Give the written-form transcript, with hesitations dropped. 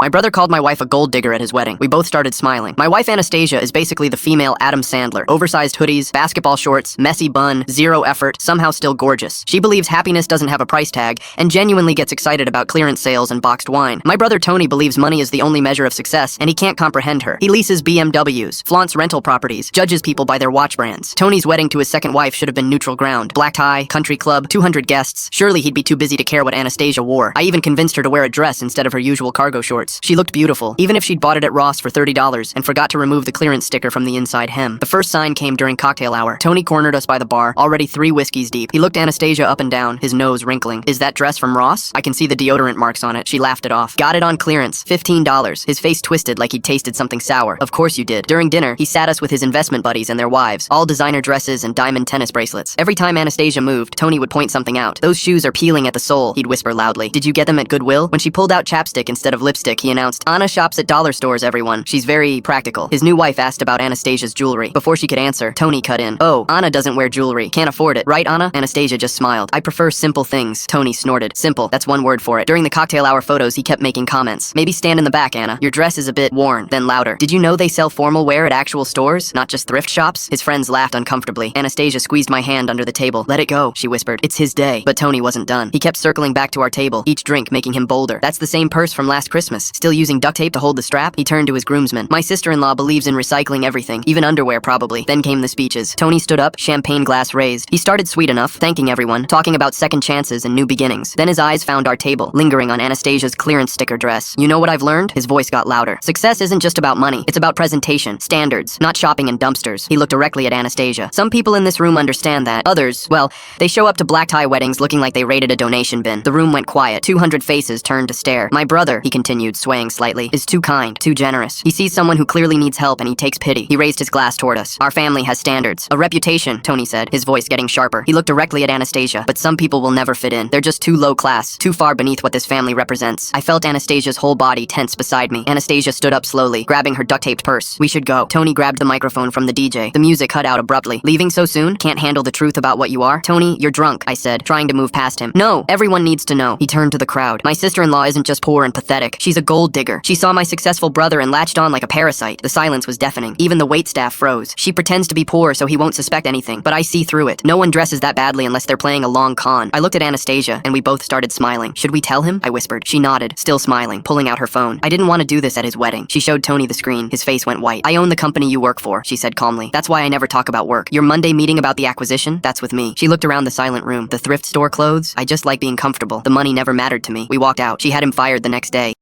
My brother called my wife a gold digger at his wedding. We both started smiling. My wife Anastasia is basically the female Adam Sandler. Oversized hoodies, basketball shorts, messy bun, zero effort, somehow still gorgeous. She believes happiness doesn't have a price tag and genuinely gets excited about clearance sales and boxed wine. My brother Tony believes money is the only measure of success and he can't comprehend her. He leases BMWs, flaunts rental properties, judges people by their watch brands. Tony's wedding to his second wife should have been neutral ground. Black tie, country club, 200 guests. Surely he'd be too busy to care what Anastasia wore. I even convinced her to wear a dress instead of her usual cargo shorts. She looked beautiful, even if she'd bought it at Ross for $30 and forgot to remove the clearance sticker from the inside hem. The first sign came during cocktail hour. Tony cornered us by the bar, already 3 whiskeys deep. He looked Anastasia up and down, his nose wrinkling. Is that dress from Ross? I can see the deodorant marks on it. She laughed it off. Got it on clearance, $15. His face twisted like he'd tasted something sour. Of course you did. During dinner, he sat us with his investment buddies and their wives, all designer dresses and diamond tennis bracelets. Every time Anastasia moved, Tony would point something out. Those shoes are peeling at the sole, he'd whisper loudly. Did you get them at Goodwill? When she pulled out chapstick instead of lipstick, he announced, Anna shops at dollar stores, everyone. She's very practical. His new wife asked about Anastasia's jewelry. Before she could answer, Tony cut in. Oh, Anna doesn't wear jewelry. Can't afford it. Right, Anna? Anastasia just smiled. I prefer simple things. Tony snorted. Simple. That's one word for it. During the cocktail hour photos, he kept making comments. Maybe stand in the back, Anna. Your dress is a bit worn. Then louder. Did you know they sell formal wear at actual stores, not just thrift shops? His friends laughed uncomfortably. Anastasia squeezed my hand under the table. Let it go, she whispered. It's his day. But Tony wasn't done. He kept circling back to our table, each drink making him bolder. That's the same purse from last Christmas. Still using duct tape to hold the strap? He turned to his groomsmen. My sister-in-law believes in recycling everything, even underwear probably. Then came the speeches. Tony stood up, champagne glass raised. He started sweet enough, thanking everyone, talking about second chances and new beginnings. Then his eyes found our table, lingering on Anastasia's clearance sticker dress. You know what I've learned? His voice got louder. Success isn't just about money. It's about presentation, standards, not shopping in dumpsters. He looked directly at Anastasia. Some people in this room understand that. Others, well, they show up to black tie weddings looking like they raided a donation bin. The room went quiet. 200 faces turned to stare. My brother, he continued, swaying slightly, is too kind, too generous. He sees someone who clearly needs help and he takes pity. He raised his glass toward us. Our family has standards. A reputation, Tony said, his voice getting sharper. He looked directly at Anastasia. But some people will never fit in. They're just too low class, too far beneath what this family represents. I felt Anastasia's whole body tense beside me. Anastasia stood up slowly, grabbing her duct-taped purse. We should go. Tony grabbed the microphone from the DJ. The music cut out abruptly. Leaving so soon? Can't handle the truth about what you are? Tony, you're drunk, I said, trying to move past him. No, everyone needs to know. He turned to the crowd. My sister-in-law isn't just poor and pathetic. She's a gold digger. She saw my successful brother and latched on like a parasite. The silence was deafening. Even the waitstaff froze. She pretends to be poor so he won't suspect anything, but I see through it. No one dresses that badly unless they're playing a long con. I looked at Anastasia, and we both started smiling. Should we tell him? I whispered. She nodded, still smiling, pulling out her phone. I didn't want to do this at his wedding. She showed Tony the screen. His face went white. I own the company you work for, she said calmly. That's why I never talk about work. Your Monday meeting about the acquisition? That's with me. She looked around the silent room. The thrift store clothes? I just like being comfortable. The money never mattered to me. We walked out. She had him fired the next day.